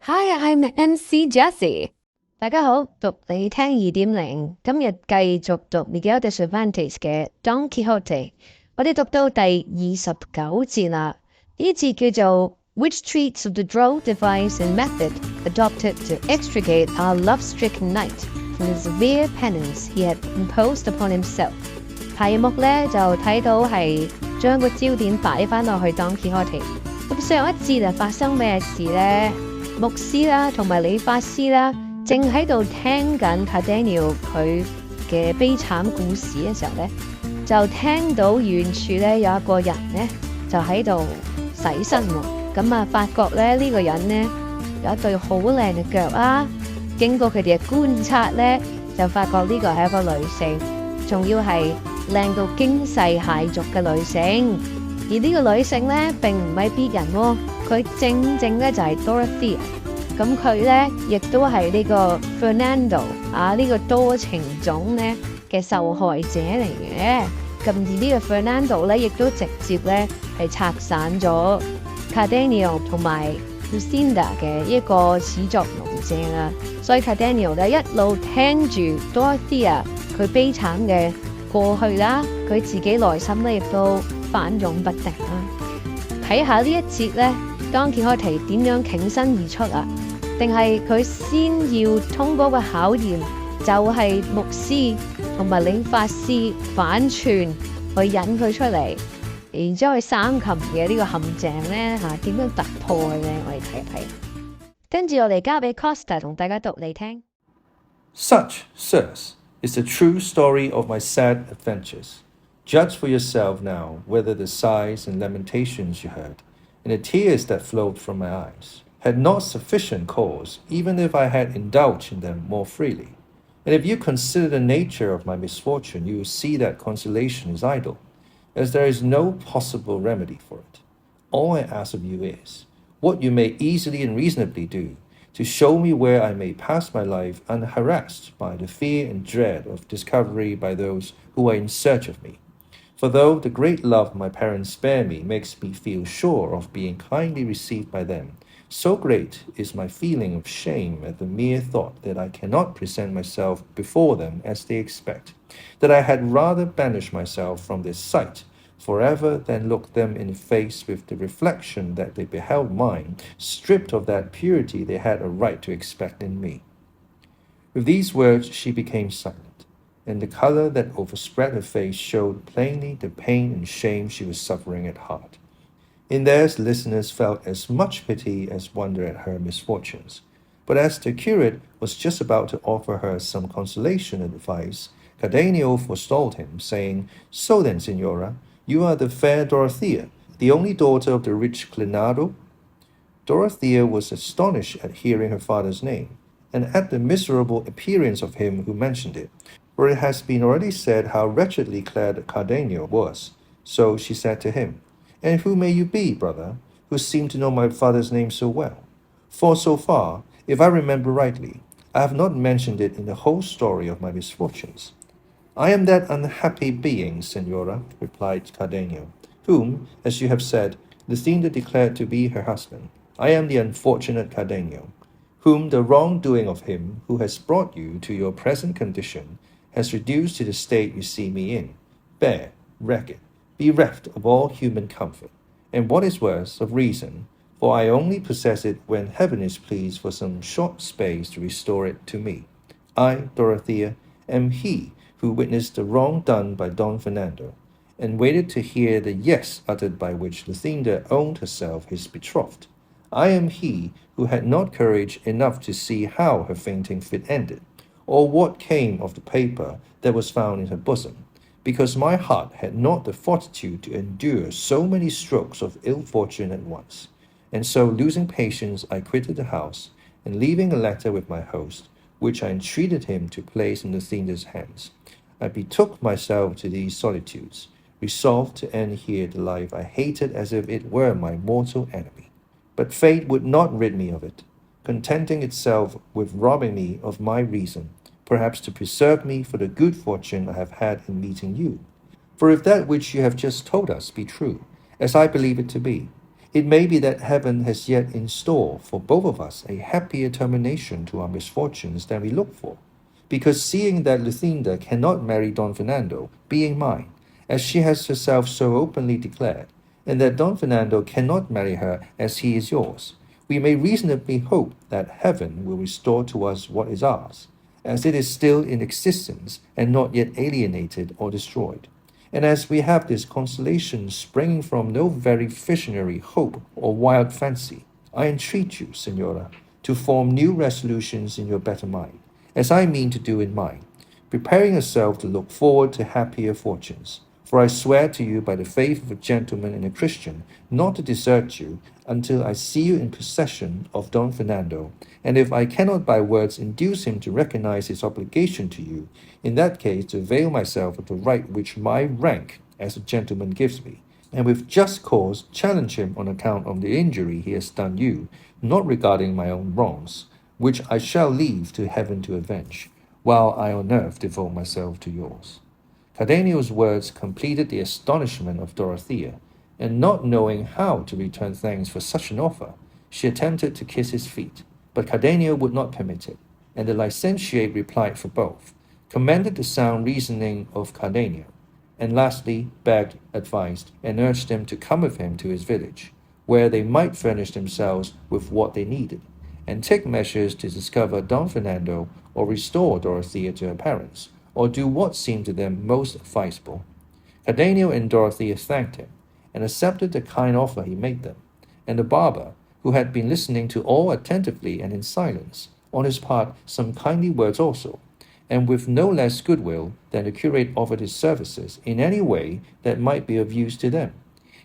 Hi, I'm MC Jessie. 大家好，讀你聽2.0，今日繼續讀 Miguel de Cervantes 嘅 Don Quixote， 我哋讀到第29節啦。呢節叫做 Which treats of the droll device and method adopted to extricate our love-stricken knight from the severe penance he had imposed upon himself。題目呢就睇到係將個焦點擺返落去 Don Quixote。咁上一節就發生咩事呢？牧師啦，同埋理髮師啦，正喺度聽緊 Cardenio 佢嘅悲慘故事嘅時候咧，就聽到遠處咧有一個人咧就喺度洗身喎。咁啊，發覺咧呢個人咧有一對好靚嘅腳啦。經過佢哋嘅觀察咧，就發覺呢個係一個女性，仲要係靚到驚世駭俗嘅女性。而呢個女性咧並唔係別人喎，佢正咧就係 Dorethea。咁佢咧亦都係呢個 Fernando 呢個多情種咧嘅受害者嚟嘅。咁而呢個 Fernando 咧亦都直接咧係拆散咗 Cardenio 同埋 Lucinda 嘅一個始作俑者啦。所以 Cardenio 咧一路聽住 Dorothea 佢悲慘嘅過去啦，佢自己內心咧亦都反湧不定啦。睇下呢一節咧Don Quixote點樣挺身而出啊？定係佢先要通過個考驗，就係牧師同埋理髮師反串去引佢出嚟，然之後去三擒嘅呢個陷阱咧點樣突破嘅咧？我哋睇一睇。跟住我哋交俾 Costa 同大家讀嚟聽。Such, sirs, is the true story of my sad adventures. Judge for yourself now whether the sighs and lamentations you heard, and the tears that flowed from my eyes, had not sufficient cause, even if I had indulged in them more freely. And if you consider the nature of my misfortune, you will see that consolation is idle, as there is no possible remedy for it. All I ask of you is, what you may easily and reasonably do, to show me where I may pass my life unharassed by the fear and dread of discovery by those who are in search of me. For though the great love my parents spare me makes me feel sure of being kindly received by them, so great is my feeling of shame at the mere thought that I cannot present myself before them as they expect, that I had rather banish myself from their sight forever than look them in the face with the reflection that they beheld mine, stripped of that purity they had a right to expect in me. With these words she became silent, and the colour that overspread her face showed plainly the pain and shame she was suffering at heart. In theirs, listeners felt as much pity as wonder at her misfortunes. But as the curate was just about to offer her some consolation and advice, Cardenio forestalled him, saying, So then, Signora, you are the fair Dorothea, the only daughter of the rich Clinado? Dorothea was astonished at hearing her father's name, and at the miserable appearance of him who mentioned it, for it has been already said how wretchedly clad Cardenio was. So she said to him, And who may you be, brother, who seem to know my father's name so well? For so far, if I remember rightly, I have not mentioned it in the whole story of my misfortunes. I am that unhappy being, Senora, replied Cardenio, whom, as you have said, Lucinda declared to be her husband. I am the unfortunate Cardenio, whom the wrongdoing of him who has brought you to your present condition has reduced to the state you see me in, bare, ragged, bereft of all human comfort, and what is worse, of reason, for I only possess it when heaven is pleased for some short space to restore it to me. I, Dorothea, am he who witnessed the wrong done by Don Fernando, and waited to hear the yes uttered by which Lucinda owned herself his betrothed. I am he who had not courage enough to see how her fainting fit ended, or what came of the paper that was found in her bosom, because my heart had not the fortitude to endure so many strokes of ill fortune at once. And so, losing patience, I quitted the house, and leaving a letter with my host, which I entreated him to place in Lucinda's hands, I betook myself to these solitudes, resolved to end here the life I hated as if it were my mortal enemy. But fate would not rid me of it, contenting itself with robbing me of my reason, perhaps to preserve me for the good fortune I have had in meeting you. For if that which you have just told us be true, as I believe it to be, It may be that heaven has yet in store for both of us a happier termination to our misfortunes than we look for, because seeing that Lucinda cannot marry Don Fernando, being mine, as she has herself so openly declared, and that Don Fernando cannot marry her as he is yours, we may reasonably hope that heaven will restore to us what is ours, as it is still in existence and not yet alienated or destroyed. And as we have this consolation springing from no very visionary hope or wild fancy, I entreat you, Senora, to form new resolutions in your better mind, as I mean to do in mine, preparing yourself to look forward to happier fortunes. For I swear to you by the faith of a gentleman and a Christian, not to desert you until I see you in possession of Don Fernando, and if I cannot by words induce him to recognize his obligation to you, in that case to avail myself of the right which my rank as a gentleman gives me, and with just cause challenge him on account of the injury he has done you, not regarding my own wrongs, which I shall leave to heaven to avenge, while I on earth devote myself to yours. Cardenio's words completed the astonishment of Dorothea, and not knowing how to return thanks for such an offer, she attempted to kiss his feet, but Cardenio would not permit it, and the licentiate replied for both, commended the sound reasoning of Cardenio, and lastly begged, advised, and urged them to come with him to his village, where they might furnish themselves with what they needed, and take measures to discover Don Fernando or restore Dorothea to her parents, or do what seemed to them most advisable. Cardenio and Dorothea thanked him, and accepted the kind offer he made them, and the barber, who had been listening to all attentively and in silence, on his part some kindly words also, and with no less goodwill than the curate offered his services in any way that might be of use to them.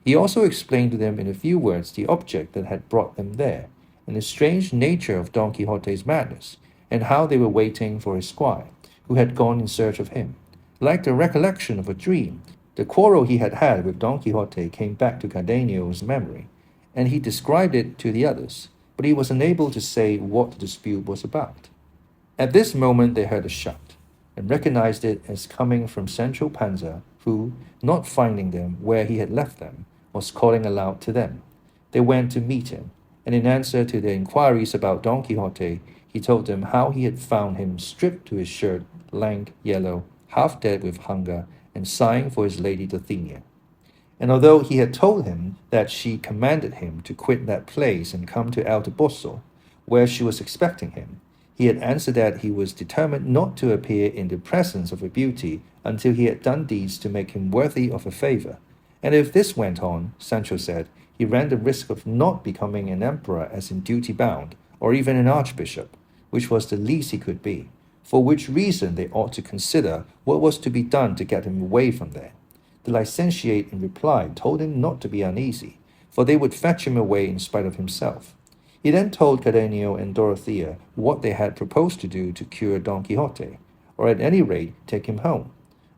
He also explained to them in a few words the object that had brought them there, and the strange nature of Don Quixote's madness, and how they were waiting for his squire, who had gone in search of him. Like the recollection of a dream, the quarrel he had had with Don Quixote came back to Cardenio's memory, and he described it to the others, but he was unable to say what the dispute was about. At this moment they heard a shout, and recognized it as coming from Sancho Panza, who, not finding them where he had left them, was calling aloud to them. They went to meet him, and in answer to their inquiries about Don Quixote, he told them how he had found him stripped to his shirt, lank, yellow, half dead with hunger, and sighing for his lady Dorothea. And although he had told him that she commanded him to quit that place and come to El Toboso, where she was expecting him, he had answered that he was determined not to appear in the presence of a beauty until he had done deeds to make him worthy of a favor. And if this went on, Sancho said, he ran the risk of not becoming an emperor as in duty bound, or even an archbishop, which was the least he could be, for which reason they ought to consider what was to be done to get him away from there. The licentiate in reply told him not to be uneasy, for they would fetch him away in spite of himself. He then told Cardenio and Dorothea what they had proposed to do to cure Don Quixote, or at any rate take him home,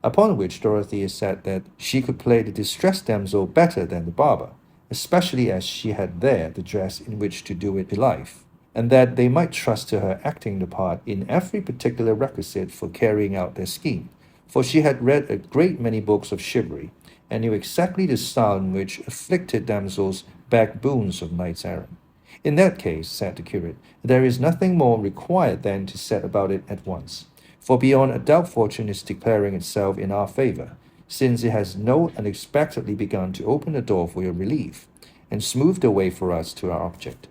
upon which Dorothea said that she could play the distressed damsel better than the barber, especially as she had there the dress in which to do it to life, and that they might trust to her acting the part in every particular requisite for carrying out their scheme, for she had read a great many books of chivalry, and knew exactly the style in which afflicted damsels beg boons of knights errant. In that case, said the curate, there is nothing more required than to set about it at once, for beyond a doubt fortune is declaring itself in our favor, since it has no unexpectedly begun to open the door for your relief, and smooth the way for us to our object.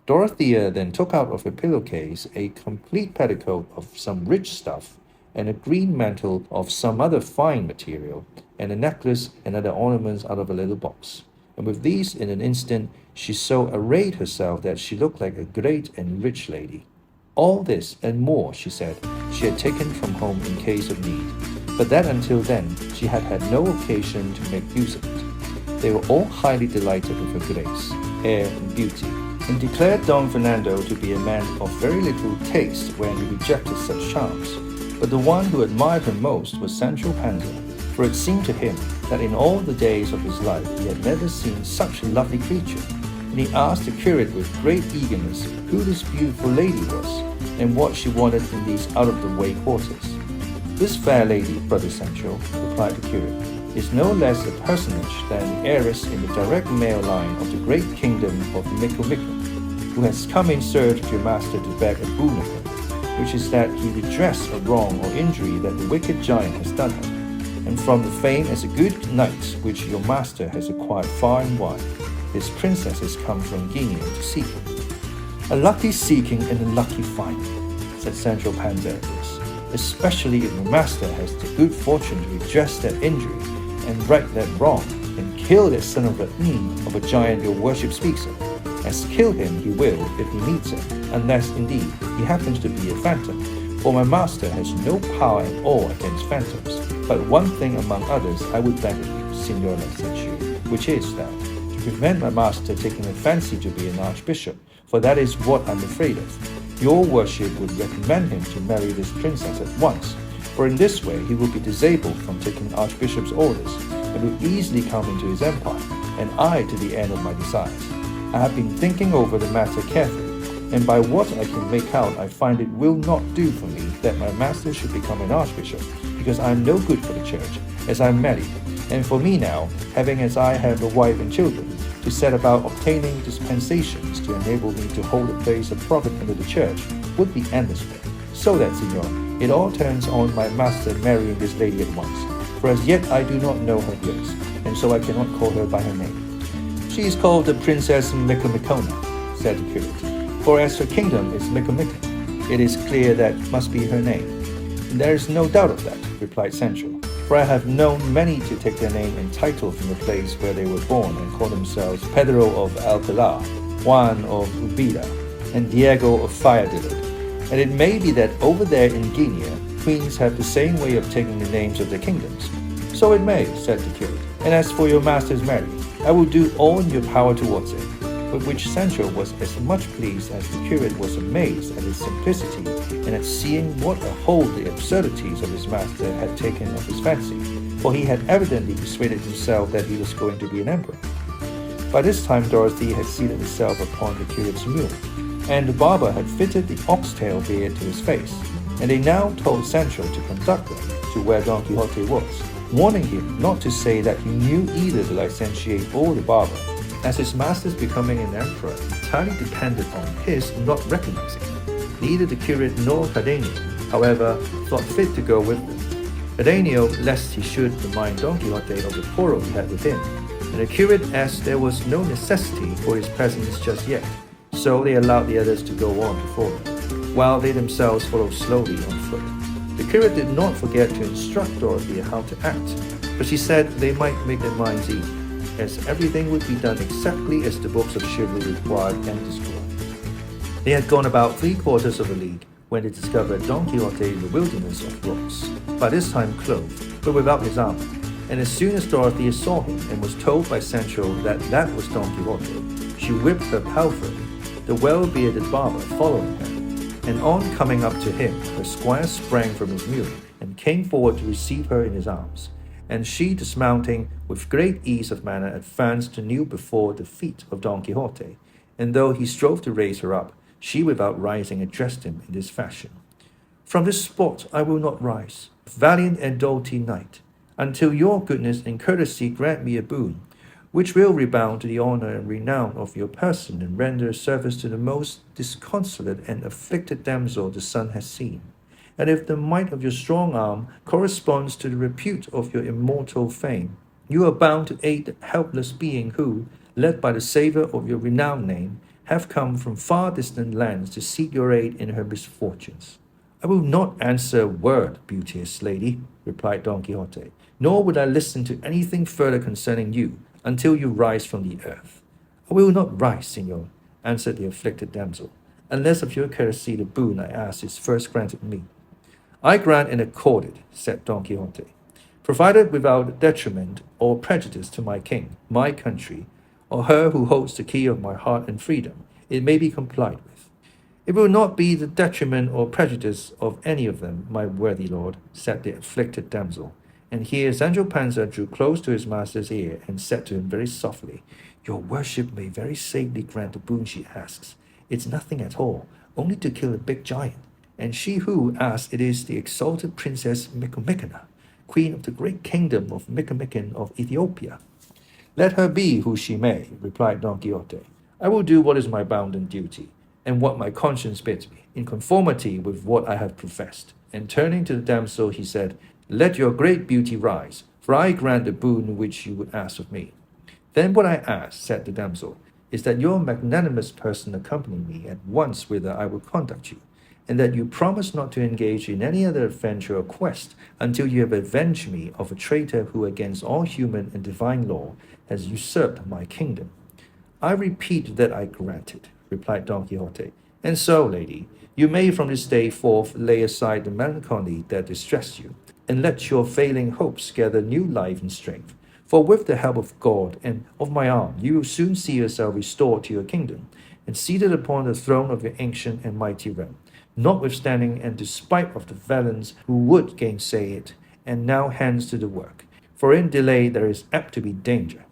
Dorothea then took out of her pillowcase a complete petticoat of some rich stuff, and a green mantle of some other fine material, and a necklace and other ornaments out of a little box. And with these in an instant she so arrayed herself that she looked like a great and rich lady. All this and more, she said, she had taken from home in case of need, but that until then she had had no occasion to make use of it. They were all highly delighted with her grace, air, and beauty, and declared Don Fernando to be a man of very little taste when he rejected such charms. But the one who admired her most was Sancho Panza, for it seemed to him that in all the days of his life he had never seen such a lovely creature, and he asked the curate with great eagerness who this beautiful lady was, and what she wanted in these out-of-the-way quarters. This fair lady, brother Sancho, replied the curate, is no less a personage than the heiress in the direct male line of the great kingdom of Micomicon, who has come in search of your master to beg a boon of him, which is that he redress a wrong or injury that the wicked giant has done her, and from the fame as a good knight which your master has acquired far and wide, his princess has come from Guinea to seek him. A lucky seeking and a lucky finding, said Sancho Panza at this, especially if the master has the good fortune to redress that injury and right that wrong, and kill that son of a giant your worship speaks of, as kill him he will if he meets him, unless indeed he happens to be a phantom, for my master has no power at all against phantoms. But one thing among others I would beg of you, Signora, said she, which is that, to prevent my master taking a fancy to be an archbishop, for that is what I'm afraid of, your worship would recommend him to marry this princess at once, for in this way he will be disabled from taking archbishop's orders, and will easily come into his empire, and I to the end of my desires. I have been thinking over the matter carefully, and by what I can make out I find it will not do for me that my master should become an archbishop, because I am no good for the church, as I am married, and for me now, having as I have a wife and children, to set about obtaining dispensations to enable me to hold a place of profit under the church would be endless work. So that, Signor, it all turns on my master marrying this lady at once, for as yet I do not know her grace, and so I cannot call her by her name. She is called the Princess Micomicona, said the curate, for as her kingdom is Micomicon, it is clear that must be her name. There is no doubt of that, replied Sancho, for I have known many to take their name and title from the place where they were born and call themselves Pedro of Alcalá, Juan of Ubeda, and Diego of Valladolid. And it may be that over there in Guinea, queens have the same way of taking the names of their kingdoms. So it may, said the curate, and as for your master's marrying, I will do all in your power towards it. With which Sancho was as much pleased as the curate was amazed at his simplicity and at seeing what a hold the absurdities of his master had taken of his fancy, for he had evidently persuaded himself that he was going to be an emperor. By this time Dorothy had seated herself upon the curate's mule, and the barber had fitted the oxtail beard to his face, and they now told Sancho to conduct them to where Don Quixote was, warning him not to say that he knew either the licentiate or the barber, as his master's becoming an emperor entirely depended on his not recognizing him. Neither the curate nor Cardenio, however, thought fit to go with them. Cardenio, lest he should remind Don Quixote of the quarrel he had with him, and the curate, as there was no necessity for his presence just yet, so they allowed the others to go on before them, while they themselves followed slowly on foot. The curate did not forget to instruct Dorothea how to act, but she said they might make their minds easy, as everything would be done exactly as the books of chivalry required and described. They had gone about 3/4 of a league when they discovered Don Quixote in the wilderness of rocks, by this time clothed, but without his armor. And as soon as Dorothea saw him and was told by Sancho that that was Don Quixote, she whipped her palfrey, the well-bearded barber following her, and on coming up to him, her squire sprang from his mule and came forward to receive her in his arms. And she, dismounting with great ease of manner, advanced to kneel before the feet of Don Quixote, and though he strove to raise her up, she without rising addressed him in this fashion: From this spot I will not rise, valiant and doughty knight, until your goodness and courtesy grant me a boon, which will rebound to the honour and renown of your person, and render service to the most disconsolate and afflicted damsel the sun has seen. And if the might of your strong arm corresponds to the repute of your immortal fame, you are bound to aid the helpless being who, led by the savour of your renowned name, have come from far distant lands to seek your aid in her misfortunes. I will not answer a word, beauteous lady, replied Don Quixote, nor would I listen to anything further concerning you, until you rise from the earth. I will not rise, Signor, answered the afflicted damsel, unless of your courtesy the boon I ask is first granted me. I grant and accord it, said Don Quixote, provided without detriment or prejudice to my king, my country, or her who holds the key of my heart and freedom, it may be complied with. It will not be the detriment or prejudice of any of them, my worthy lord, said the afflicted damsel. And here Sancho Panza drew close to his master's ear and said to him very softly, Your worship may very safely grant the boon she asks. It's nothing at all, only to kill a big giant. And she who asks it is the exalted Princess Micomicona, queen of the great kingdom of Micomicon of Ethiopia. Let her be who she may, replied Don Quixote. I will do what is my bounden duty, and what my conscience bids me, in conformity with what I have professed. And turning to the damsel, he said, Let your great beauty rise, for I grant the boon which you would ask of me. Then what I ask, said the damsel, is that your magnanimous person accompany me at once whither I will conduct you, and that you promise not to engage in any other adventure or quest until you have avenged me of a traitor who against all human and divine law has usurped my kingdom. I repeat that I grant it, replied Don Quixote. And so, lady, you may from this day forth lay aside the melancholy that distressed you, and let your failing hopes gather new life and strength. For with the help of God and of my arm, you will soon see yourself restored to your kingdom, and seated upon the throne of your ancient and mighty realm, notwithstanding and despite of the villains who would gainsay it, and now hands to the work. For in delay there is apt to be danger.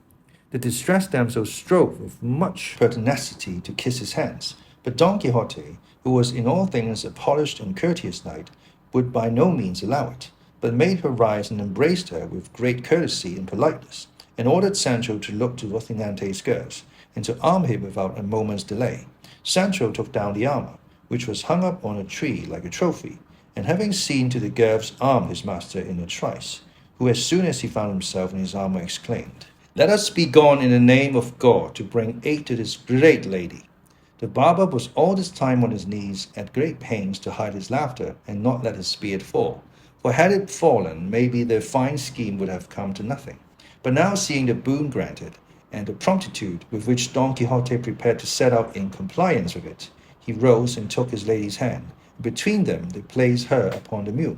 The distressed damsel strove with much pertinacity to kiss his hands, but Don Quixote, who was in all things a polished and courteous knight, would by no means allow it, but made her rise and embraced her with great courtesy and politeness, and ordered Sancho to look to Rocinante's girths, and to arm him without a moment's delay. Sancho took down the armor, which was hung up on a tree like a trophy, and having seen to the girths, armed his master in a trice, who as soon as he found himself in his armor exclaimed, Let us be gone in the name of God to bring aid to this great lady. The barber was all this time on his knees at great pains to hide his laughter and not let his beard fall, for had it fallen, maybe the fine scheme would have come to nothing. But now seeing the boon granted, and the promptitude with which Don Quixote prepared to set out in compliance with it, he rose and took his lady's hand. Between them they placed her upon the mule.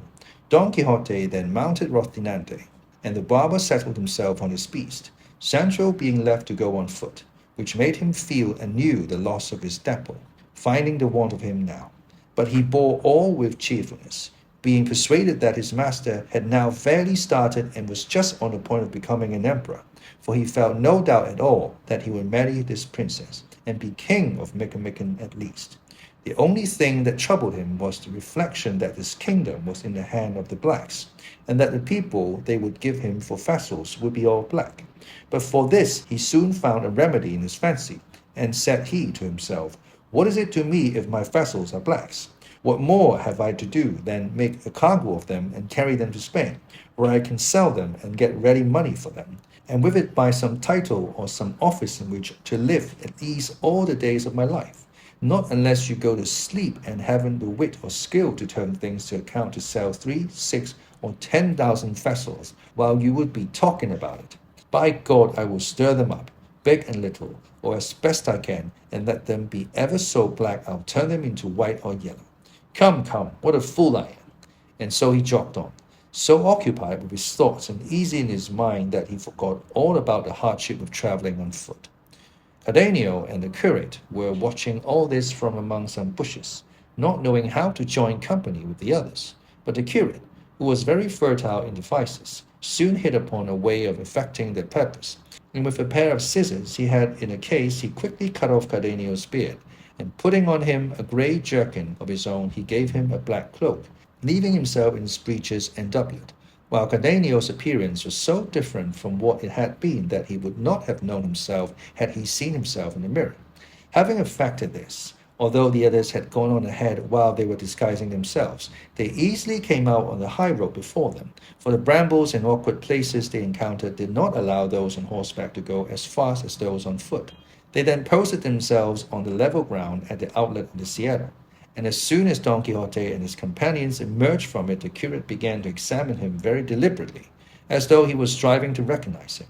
Don Quixote then mounted Rocinante, and the barber settled himself on his beast, Sancho being left to go on foot, which made him feel anew the loss of his dapple, finding the want of him now. But he bore all with cheerfulness, being persuaded that his master had now fairly started and was just on the point of becoming an emperor, for he felt no doubt at all that he would marry this princess, and be king of Micomicon at least. The only thing that troubled him was the reflection that his kingdom was in the hand of the blacks, and that the people they would give him for vassals would be all black. But for this he soon found a remedy in his fancy, and said he to himself, What is it to me if my vassals are blacks? What more have I to do than make a cargo of them and carry them to Spain, where I can sell them and get ready money for them, and with it buy some title or some office in which to live at ease all the days of my life? Not unless you go to sleep and haven't the wit or skill to turn things to account to sell 3, 6, or 10,000 vessels, while you would be talking about it. By God, I will stir them up, big and little, or as best I can, and let them be ever so black, I'll turn them into white or yellow. Come, come, what a fool I am. And so he jogged on, so occupied with his thoughts and easy in his mind that he forgot all about the hardship of traveling on foot. Cardenio and the curate were watching all this from among some bushes, not knowing how to join company with the others. But the curate, who was very fertile in devices, soon hit upon a way of effecting their purpose, and with a pair of scissors he had in a case, he quickly cut off Cardenio's beard, and putting on him a grey jerkin of his own, he gave him a black cloak, leaving himself in his breeches and doublet, while Cardenio's appearance was so different from what it had been that he would not have known himself had he seen himself in the mirror. Having effected this, although the others had gone on ahead while they were disguising themselves, they easily came out on the high road before them, for the brambles and awkward places they encountered did not allow those on horseback to go as fast as those on foot. They then posted themselves on the level ground at the outlet of the Sierra, and as soon as Don Quixote and his companions emerged from it, the curate began to examine him very deliberately, as though he was striving to recognize him.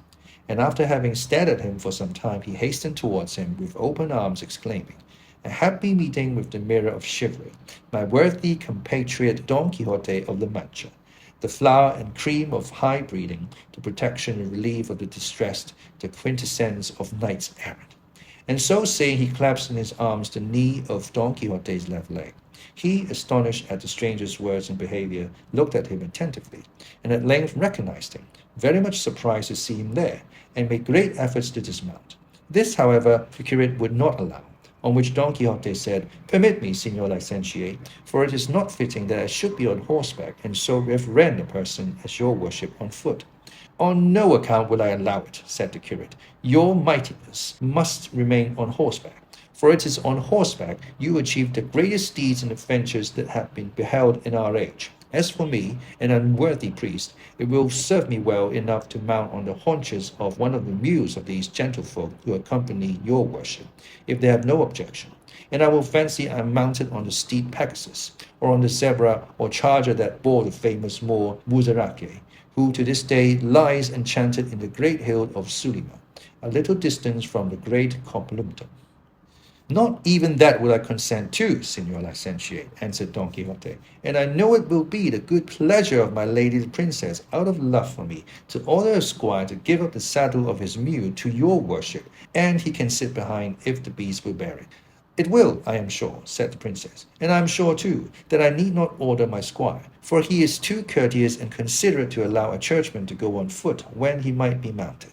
And after having stared at him for some time, he hastened towards him with open arms, exclaiming, A happy meeting with the mirror of chivalry, my worthy compatriot Don Quixote of La Mancha, the flower and cream of high breeding, the protection and relief of the distressed, the quintessence of knights errant. And so saying, he clasped in his arms the knee of Don Quixote's left leg. He, astonished at the stranger's words and behavior, looked at him attentively, and at length recognized him, very much surprised to see him there, and made great efforts to dismount. This, however, the curate would not allow, On which Don Quixote said, "Permit me, Signor Licentiate, for it is not fitting that I should be on horseback and so reverend a person as your worship on foot." "On no account will I allow it," said the curate. "Your mightiness must remain on horseback, for it is on horseback you achieve the greatest deeds and adventures that have been beheld in our age. As for me, an unworthy priest, it will serve me well enough to mount on the haunches of one of the mules of these gentlefolk who accompany your worship, if they have no objection. And I will fancy I am mounted on the steed Pegasus, or on the zebra or charger that bore the famous Moor Buzarake, who to this day lies enchanted in the great hill of Sulima, a little distance from the great Complumtum." "Not even that will I consent to, Signor Licentiate," answered Don Quixote, "and I know it will be the good pleasure of my lady the princess, out of love for me, to order a squire to give up the saddle of his mule to your worship, and he can sit behind if the beast will bear it." "It will, I am sure," said the princess, "and I am sure, too, that I need not order my squire, for he is too courteous and considerate to allow a churchman to go on foot when he might be mounted."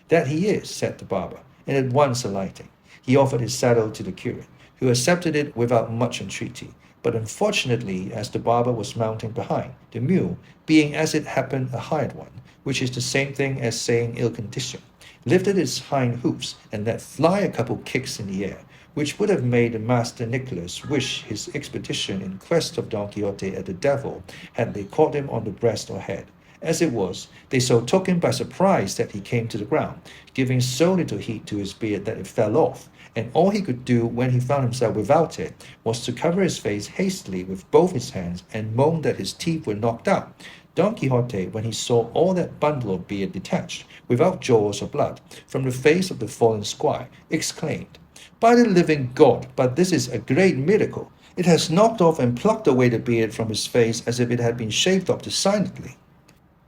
"That he is," said the barber, and at once alighting, he offered his saddle to the curate, who accepted it without much entreaty. But unfortunately, as the barber was mounting behind, the mule, being as it happened a hired one, which is the same thing as saying ill condition, lifted its hind hoofs and let fly a couple kicks in the air, which would have made the Master Nicholas wish his expedition in quest of Don Quixote at the devil had they caught him on the breast or head. As it was, they so took him by surprise that he came to the ground, giving so little heed to his beard that it fell off, and all he could do when he found himself without it was to cover his face hastily with both his hands and moan that his teeth were knocked out. Don Quixote, when he saw all that bundle of beard detached, without jaws or blood, from the face of the fallen squire, exclaimed, "By the living God, but this is a great miracle! It has knocked off and plucked away the beard from his face as if it had been shaved off designedly."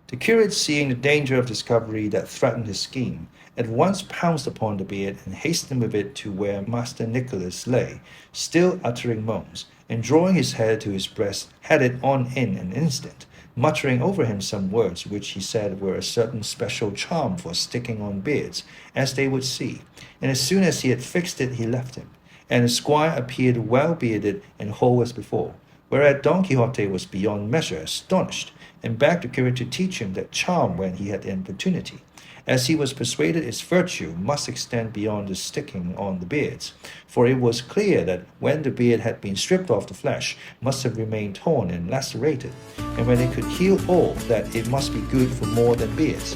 The curate, seeing the danger of discovery that threatened his scheme, at once pounced upon the beard and hastened with it to where Master Nicholas lay, still uttering moans, and drawing his head to his breast, had it on in an instant, muttering over him some words which he said were a certain special charm for sticking on beards, as they would see, and as soon as he had fixed it he left him, and the squire appeared well bearded and whole as before, whereat Don Quixote was beyond measure astonished, and begged the curate to teach him that charm when he had the opportunity, as he was persuaded its virtue must extend beyond the sticking on the beards, for it was clear that when the beard had been stripped off, the flesh must have remained torn and lacerated, and when it could heal all, that it must be good for more than beards.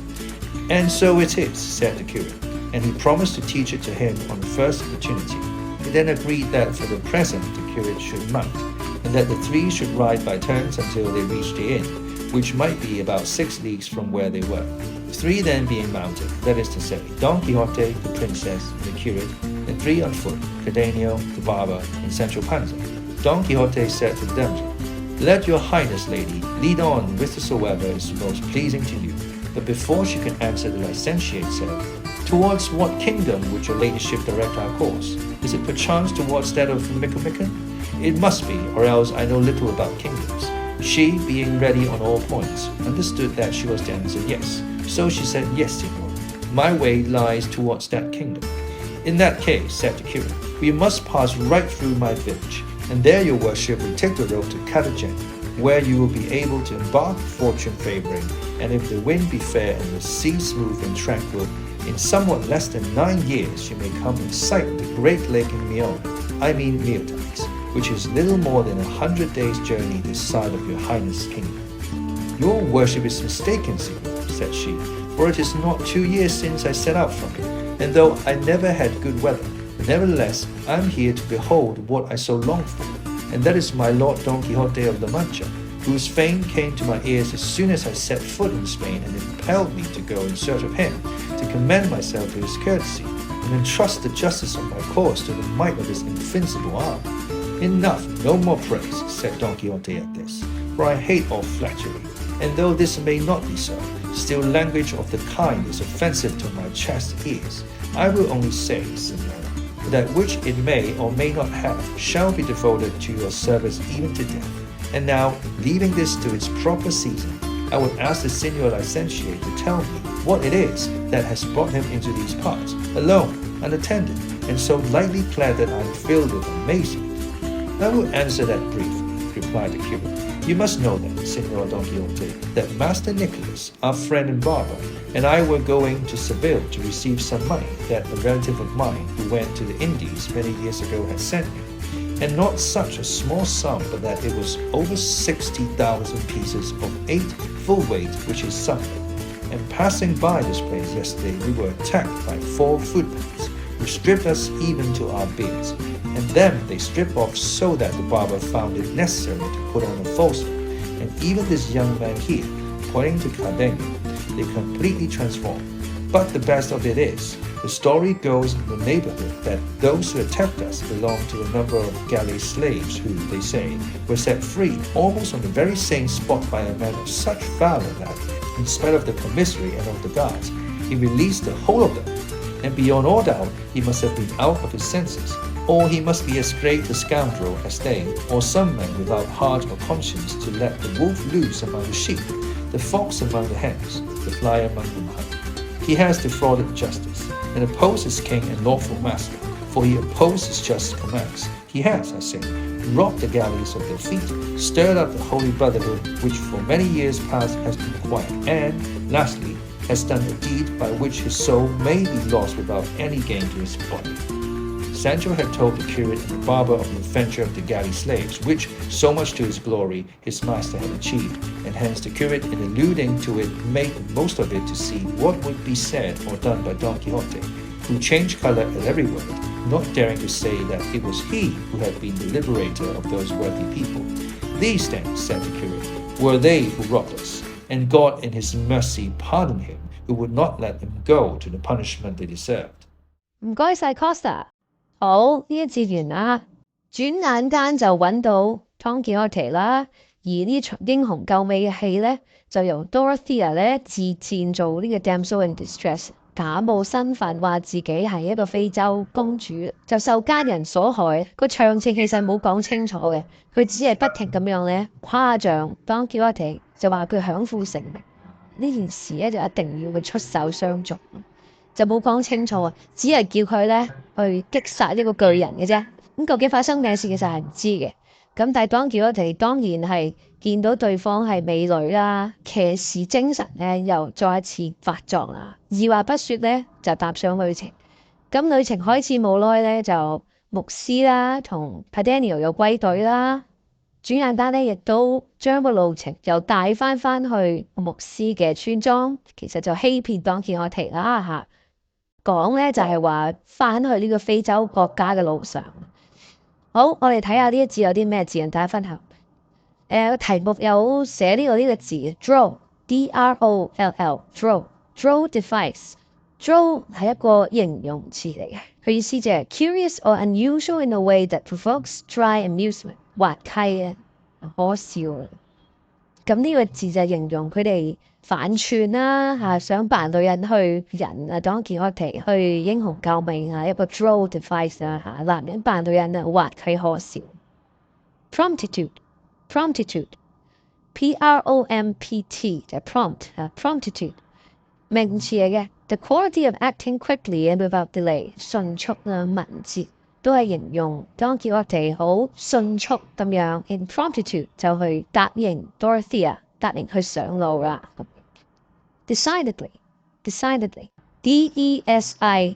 "And so it is," said the curate, and he promised to teach it to him on the first opportunity. He then agreed that for the present the curate should mount, and that the three should ride by turns until they reached the inn, which might be about 6 leagues from where they were. Three then being mounted, that is to say, Don Quixote, the princess, and the curate, and 3 on foot, Cardenio, the barber, and Sancho Panza. Don Quixote said to the damsel, "Let your highness, lady, lead on whithersoever is most pleasing to you." But before she could answer, the licentiate said, "Towards what kingdom would your ladyship direct our course? Is it perchance towards that of Micomicon? It must be, or else I know little about kingdoms." She, being ready on all points, understood that she was to answer yes. So she said, "Yes, Signor, my way lies towards that kingdom." "In that case," said the curate, "we must pass right through my village, and there your worship will take the road to Cartagena, where you will be able to embark, fortune favoring, and if the wind be fair and the sea smooth and tranquil, in somewhat less than 9 years you may come in sight of the great lake in Meotides, which is little more than 100 days' journey this side of your highness' kingdom." "Your worship is mistaken, Signor," said she, "for it is not 2 years since I set out from it, and though I never had good weather, nevertheless I am here to behold what I so long for, and that is my Lord Don Quixote of La Mancha, whose fame came to my ears as soon as I set foot in Spain, and impelled me to go in search of him, to commend myself to his courtesy, and entrust the justice of my cause to the might of his invincible arm." "Enough, no more praise," said Don Quixote at this, "for I hate all flattery, and though this may not be so, still language of the kind is offensive to my chaste ears. I will only say, Signora, that which it may or may not have shall be devoted to your service even to death. And now, leaving this to its proper season, I would ask the Signor Licentiate to tell me what it is that has brought him into these parts. Alone, unattended, and so lightly clad that I'm filled with amazement. I will answer that briefly, replied the curate. You must know then, Signor Don Quixote, that Master Nicholas, our friend and barber, and I were going to Seville to receive some money that a relative of mine who went to the Indies many years ago had sent me. And not such a small sum, but that it was over 60,000 pieces of 8 full weight, which is something. And passing by this place yesterday, we were attacked by 4 footpads, who stripped us even to our beards. And them they stripped off so that the barber found it necessary to put on a false one. And even this young man here, pointing to Cardenio, they completely transformed. But the best of it is, the story goes in the neighborhood that those who attacked us belonged to a number of galley slaves who, they say, were set free almost on the very same spot by a man of such valor that, in spite of the commissary and of the guards, he released the whole of them. And beyond all doubt, he must have been out of his senses, or he must be as great a scoundrel as they, or some man without heart or conscience to let the wolf loose among the sheep, the fox among the hens, the fly among the mud. He has defrauded justice, and opposed his king and lawful master, for he opposed his just commands. He has, I say, robbed the galleys of their feet, stirred up the holy brotherhood, which for many years past has been quiet, and, lastly, has done a deed by which his soul may be lost without any gain to his body. Sancho had told the curate and the barber of the adventure of the galley slaves, which, so much to his glory, his master had achieved, and hence the curate, in alluding to it, made the most of it to see what would be said or done by Don Quixote, who changed colour at every word, not daring to say that it was he who had been the liberator of those worthy people. These then, said the curate, were they who robbed us, and God in his mercy pardoned him, who would not let them go to the punishment they deserved. 唔該晒 Costa。好，呢一節完啦，轉眼間就揾到 Don Quixote 啦，而呢場英雄救美嘅戲呢，就由 Dorethea 呢自薦做呢個 damsel in distress， 假冒身份話自己係一個非洲公主，就受奸人所害。個詳情其實冇講清楚嘅，佢只係不停咁樣呢誇獎 Don Quixote， 就話佢享負盛名，呢件事呢就一定要佢出手相助。就冇講清楚啊，只係叫佢咧去擊殺一個巨人嘅啫。咁究竟發生咩事其實係唔知嘅。咁但係Don Quixote當然係見到對方係美女啦，騎士精神咧又再一次發作啦。二話不説咧就踏上旅程。咁旅程開始冇耐咧就牧師啦同 Cardenio 又歸隊啦。轉眼間咧亦都將個路程又帶翻去牧師嘅村莊，其實就欺騙Don Quixote啦嚇。講咧就係話翻去呢個非洲國家嘅路上。好，我哋睇下呢一節有啲咩字，同大家分享。題目有寫呢個字 Droll D-R-O-L-L Droll device。Droll 係一個形容詞嚟嘅，佢意思就係 curious or unusual in a way that provokes dry amusement， 滑稽啊，可笑啊。咁呢個字就形容佢哋反串啦嚇，想扮女人去人啊Don Quixote去英雄救美啊，一個 Droll device 啊嚇，男人扮女人啊，滑稽可笑。Promptitude P-R-O-M-P-T 就係 prompt 啊 Promptitude 名詞嚟嘅 ，the quality of acting quickly and without delay， 迅速啊敏捷，都係形容Don Quixote好迅速咁樣 in promptitude 就去答應 Dorethea， 答應去上路啦。Decidedly D-E-S-I-G-N-E-D-L-Y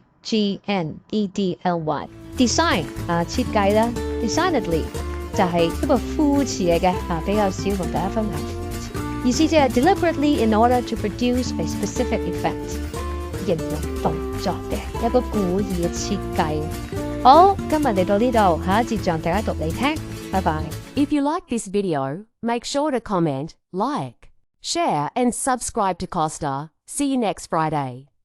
design 設計啦 ，decidedly 就係一個副詞嚟嘅比較少同大家分享。意思即係 deliberately in order to produce a specific effect， 形容動作嘅一個故意嘅設計。好，今日嚟到呢度，下一節讓大家讀嚟聽，拜拜。If you like this video, make sure to comment, like, share and subscribe to Costa. See you next Friday.